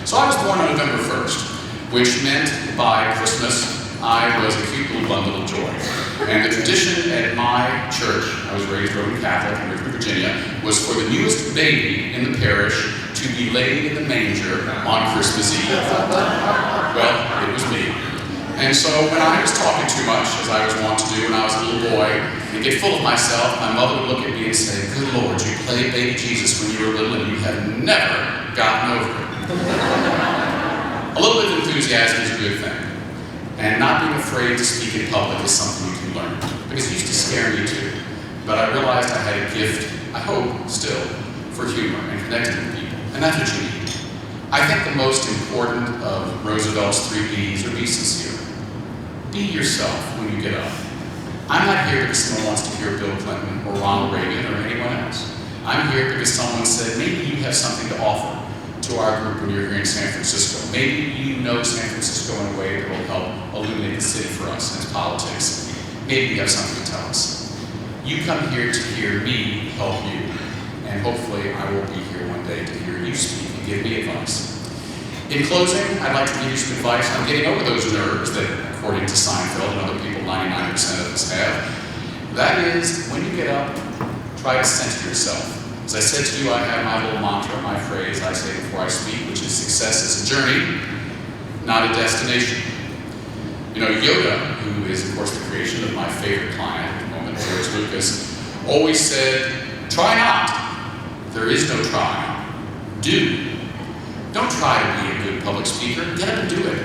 So I was born on November 1st, which meant by Christmas, I was a cute little bundle of joy. And the tradition at my church, I was raised Roman Catholic in Richmond, Virginia, was for the newest baby in the parish to be laid in the manger on Christmas Eve. Well, it was me. And so when I was talking too much, as I was wont to do when I was a little boy, and get full of myself, my mother would look at me and say, "Good Lord, you played baby Jesus when you were little and you have never gotten over it." A little bit of enthusiasm is a good thing. And not being afraid to speak in public is something you can learn. Because it used to scare me too. But I realized I had a gift, I hope still, for humor and connecting with people. And that's what you need. I think the most important of Roosevelt's 3 B's are be sincere. Be yourself when you get up. I'm not here because someone wants to hear Bill Clinton or Ronald Reagan or anyone else. I'm here because someone said, maybe you have something to offer to our group when you're here in San Francisco. Maybe you know San Francisco in a way that will help illuminate the city for us and its politics. Maybe you have something to tell us. You come here to hear me help you, and hopefully I will be here one day to hear you speak and give me advice. In closing, I'd like to give you some advice on getting over those nerves that, according to Seinfeld and other people, 99% of us have. That is, when you get up, try to center yourself. As I said to you, I have my little mantra, my phrase I say before I speak, which is success is a journey, not a destination. You know, Yoda, who is, of course, the creation of my favorite client at the moment, George Lucas, always said, try not. There is no try. Do. Don't try to be a good public speaker. Get up and do it.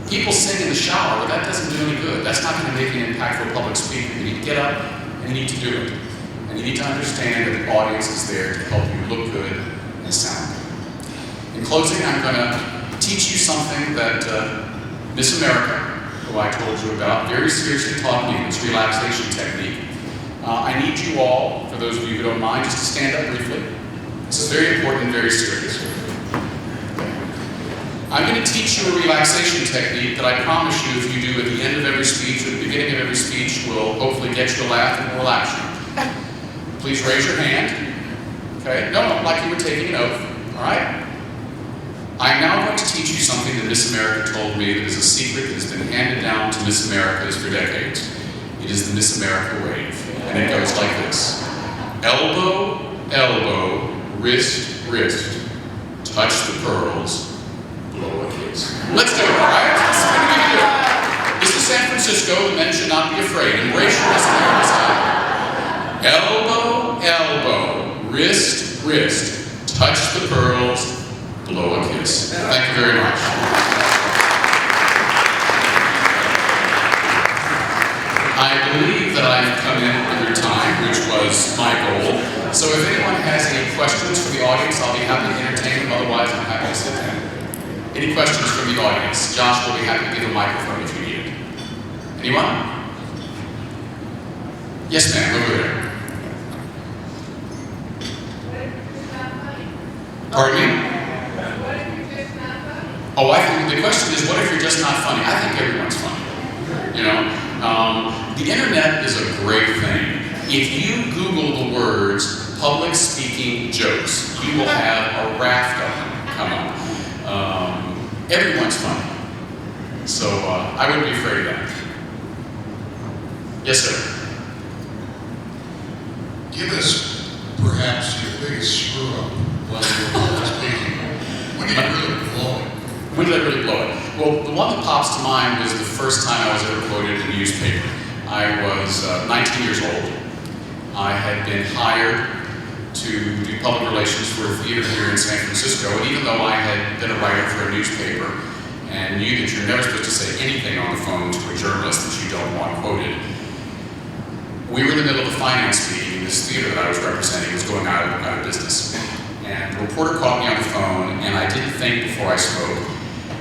People sing in the shower, but that doesn't do any good. That's not going to make you an impactful public speaker. You need to get up and you need to do it. And you need to understand that the audience is there to help you look good and sound good. In closing, I'm going to teach you something that Miss America, who I told you about, very seriously taught me, this relaxation technique. I need you all, for those of you who don't mind, just to stand up briefly. This is very important and very serious. I'm going to teach you a relaxation technique that I promise you, if you do at the end of every speech or the beginning of every speech, will hopefully get you to laugh and will relax you. Please raise your hand. Okay? No, like you were taking an oath. All right? I'm now going to teach you something that Miss America told me that is a secret that has been handed down to Miss Americas for decades. It is the Miss America wave. And it goes like this. Elbow, elbow, wrist, wrist. Touch the pearls. Blow a kiss. Let's do it, all right? This is what we're going to do. This is San Francisco. The men should not be afraid. Embrace your Miss America style. Elbow, elbow, wrist, wrist, touch the pearls, blow a kiss. Thank you very much. I believe that I've come in under time, which was my goal. So if anyone has any questions for the audience, I'll be happy to entertain them. Otherwise, I'm happy to sit down. Any questions from the audience? Josh will be happy to give a microphone if you need it. Anyone? Yes, ma'am, over there. Pardon me? What if you're just not funny? Oh, I think the question is, what if you're just not funny? I think everyone's funny. You know, the internet is a great thing. If you Google the words public speaking jokes, you will have a raft of them come up. Everyone's funny. So I wouldn't be afraid of that. Yes, sir. Give us perhaps your biggest screw up while you're public speaking. When did you really blow it? When did I really blow it? Well, the one that pops to mind was the first time I was ever quoted in a newspaper. I was 19 years old. I had been hired to do public relations for a theater here in San Francisco, and even though I had been a writer for a newspaper and knew that you're never supposed to say anything on the phone to a journalist that you don't want quoted, we were in the middle of a finance meeting. This theater that I was representing was going out of business. And the reporter caught me on the phone, and I didn't think before I spoke.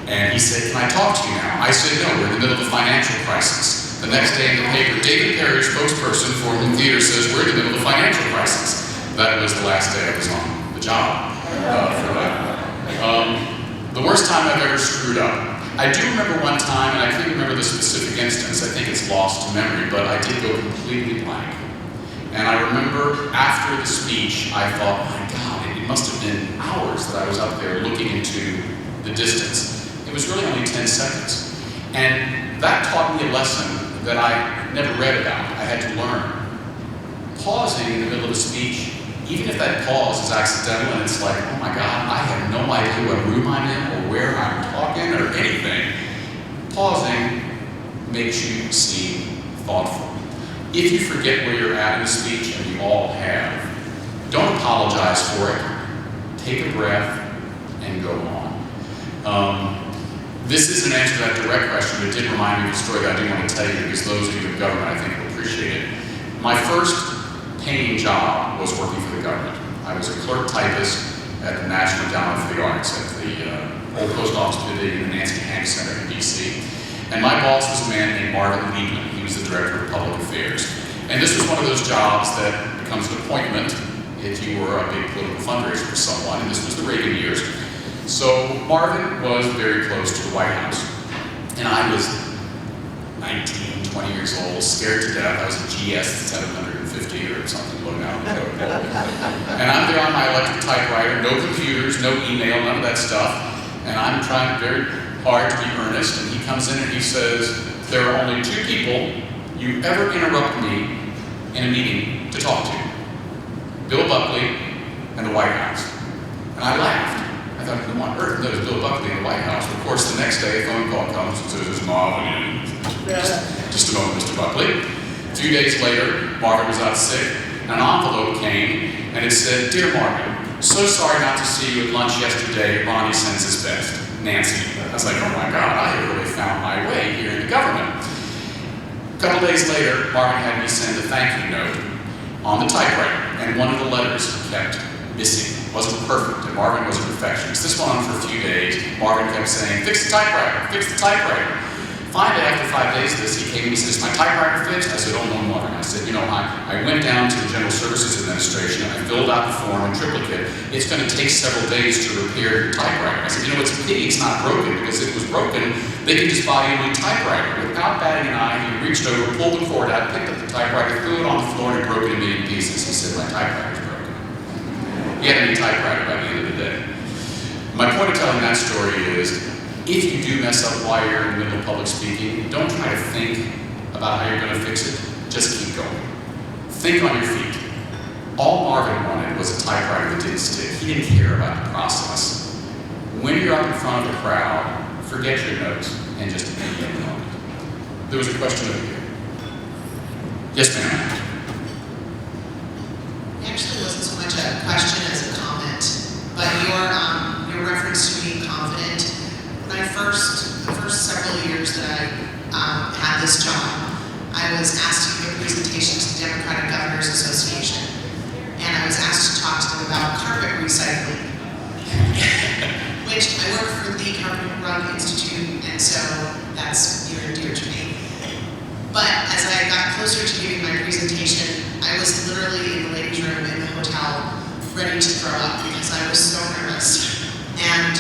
And he said, "Can I talk to you now?" I said, "No, we're in the middle of a financial crisis." The next day in the paper, David Perry, spokesperson for the theater, says, "We're in the middle of a financial crisis." That was the last day I was on the job for that. The worst time I've ever screwed up. I do remember one time, and I can't remember the specific instance, I think it's lost to memory, but I did go completely blank. And I remember after the speech, I thought, my God, it must have been hours that I was up there looking into to the distance. It was really only 10 seconds. And that taught me a lesson that I never read about. I had to learn. Pausing in the middle of a speech, even if that pause is accidental and it's like, oh my God, I have no idea what room I'm in or where I'm talking or anything, pausing makes you seem thoughtful. If you forget where you're at in a speech, and we all have, don't apologize for it. Take a breath and go on. This is an answer to that direct question, but it did remind me of a story that I do want to tell you, because those of you in government, I think, will appreciate it. My first paying job was working for the government. I was a clerk typist at the National Endowment for the Arts at the old post office building in the Nancy Hanks Center in D.C. And my boss was a man named Marvin Liebman. He was the director of public affairs. And this was one of those jobs that becomes an appointment if you were a big political fundraiser for someone, and this was the Reagan years. So Marvin was very close to the White House. And I was 19, 20 years old, scared to death. I was a GS 750 or something low down the code. And I'm there on my electric typewriter, no computers, no email, none of that stuff. And I'm trying very hard to be earnest. And he comes in and he says, there are only two people you ever interrupt me in a meeting to talk to. Bill Buckley and the White House. And I laughed. I thought, who on earth knows Bill Buckley in the White House? Of course, the next day a phone call comes and says, Marvin. Just a moment, Mr. Buckley. A few days later, Marvin was out sick, and an envelope came, and it said, Dear Marvin, so sorry not to see you at lunch yesterday. Ronnie sends his best. Nancy. I was like, oh my God, I have really found my way here in the government. A couple days later, Marvin had me send a thank you note on the typewriter, and one of the letters kept missing. It wasn't perfect, and Marvin was a perfectionist. This went on for a few days. Marvin kept saying, fix the typewriter, fix the typewriter. Finally, after 5 days of this, he came and he said, is my typewriter fixed? I said, oh no, Marvin. I said, I went down to the General Services Administration and I filled out the form in triplicate. It's going to take several days to repair your typewriter. I said, it's a pity it's not broken, because if it was broken, they could just buy you a new typewriter. Without batting an eye, he reached over, pulled the cord out, picked up the typewriter, threw it on the floor, and it broke it in a million pieces. He said, my typewriter's broken. He had a new typewriter by the end of the day. My point of telling that story is, if you do mess up while you're in the middle of public speaking, don't try to think about how you're going to fix it. Just keep going. Think on your feet. All Marvin wanted was a typewriter that didn't stick. He didn't care about the process. When you're up in front of the crowd, forget your notes and just be in the moment. There was a question over here. Yes, ma'am. It actually wasn't so much a question as a comment, but your reference to being confident. When the first several years that I had this job, I was asked to give a presentation to the Democratic Governors Association, and I was asked to talk to them about carpet recycling, which I work for the Carpet Rug Institute, and so that's near and dear to me. But as I got closer to giving my presentation, I was literally in the ladies' room in the hotel, ready to throw up because I was so nervous. And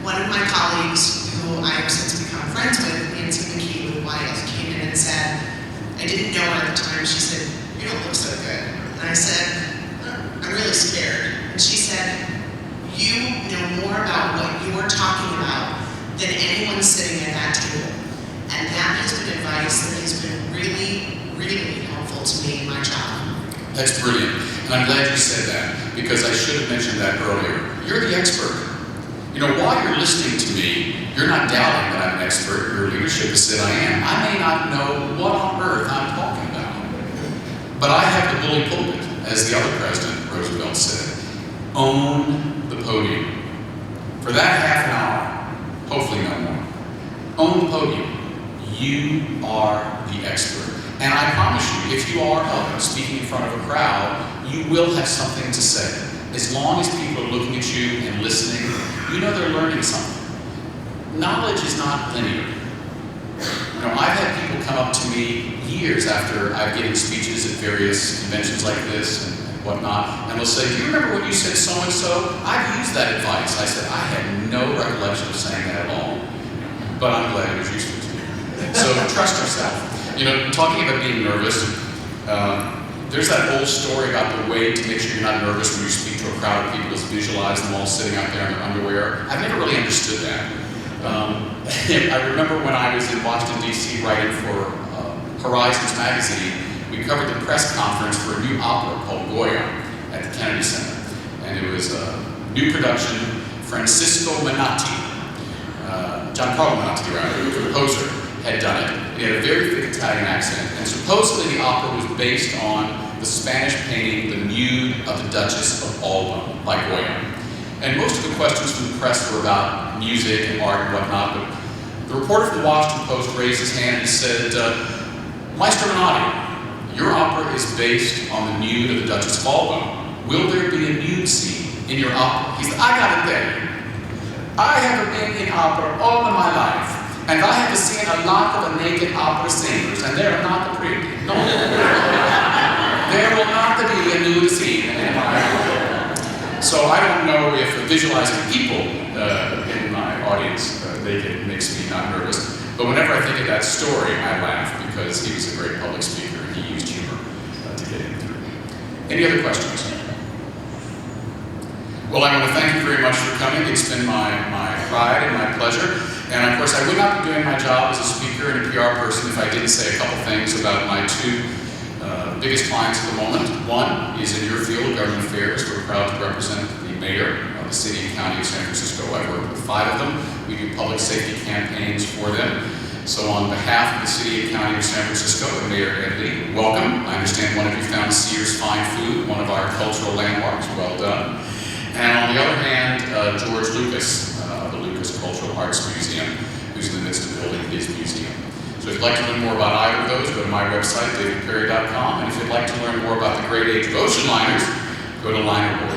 one of my colleagues, who I have since become friends with, Nancy McKee with YF, came in and said, I didn't know her at the time, she said, you don't look so good. And I said, I'm really scared. And she said, you know more about what you're talking about than anyone sitting at that table. And that has been advice that has been really, really helpful to me in my job. That's brilliant. And I'm glad you said that, because I should have mentioned that earlier. You're the expert. While you're listening to me, you're not doubting that I'm an expert. Your leadership has said I am. I may not know what on earth I'm talking about. But I have the bully pulpit, as the other president, Roosevelt, said. Own the podium. For that half an hour, hopefully no more. Own the podium. You are the expert. And I promise you, if you are up speaking in front of a crowd, you will have something to say. As long as people are looking at you and listening, they're learning something. Knowledge is not linear. I've had people come up to me years after I've given speeches at various conventions like this and whatnot, and they'll say, do you remember when you said so-and-so? I've used that advice. I said, I had no recollection of saying that at all, but I'm glad it was useful to you. So trust yourself. Talking about being nervous, there's that old story about the way to make sure you're not nervous when you speak to a crowd of people is visualize them all sitting out there in their underwear. I've never really understood that. I remember when I was in Washington, D.C. writing for Horizons magazine, we covered the press conference for a new opera called Goya at the Kennedy Center. And it was a new production. Francisco Menotti, Giancarlo Menotti, rather, the composer, had done it. He had a very thick Italian accent. And supposedly the opera was based on the Spanish painting, The Nude of the Duchess of Alba by Goya. And most of the questions from the press were about music and art and whatnot, but the reporter from the Washington Post raised his hand and he said, Maestro Menotti, your opera is based on the nude of the Duchess of Alba. Will there be a nude scene in your opera? He said, I gotta tell you, I have been in opera all of my life, and I have seen a lot of naked opera singers, and they are not pretty. No. There will not be a nude scene in my opera. So I don't know if visualizing people in my audience makes me not nervous. But whenever I think of that story, I laugh because he was a great public speaker and he used humor to get him through. Any other questions? Well, I want to thank you very much for coming. It's been my pride and my pleasure. And of course, I would not be doing my job as a speaker and a PR person if I didn't say a couple things about my two biggest clients at the moment. One is in your field of government affairs. We're proud to represent the mayor of the city and county of San Francisco. I work with 5 of them. We do public safety campaigns for them. So on behalf of the city and county of San Francisco and Mayor Ed Lee, welcome. I understand one of you found Sears Fine Food, one of our cultural landmarks. Well done. And on the other hand, George Lucas, the Lucas Cultural Arts Museum, who's in the midst of building his museum. So if you'd like to learn more about either of those, go to my website, davidperry.com. And if you'd like to learn more about the great age of ocean liners, go to linerboard.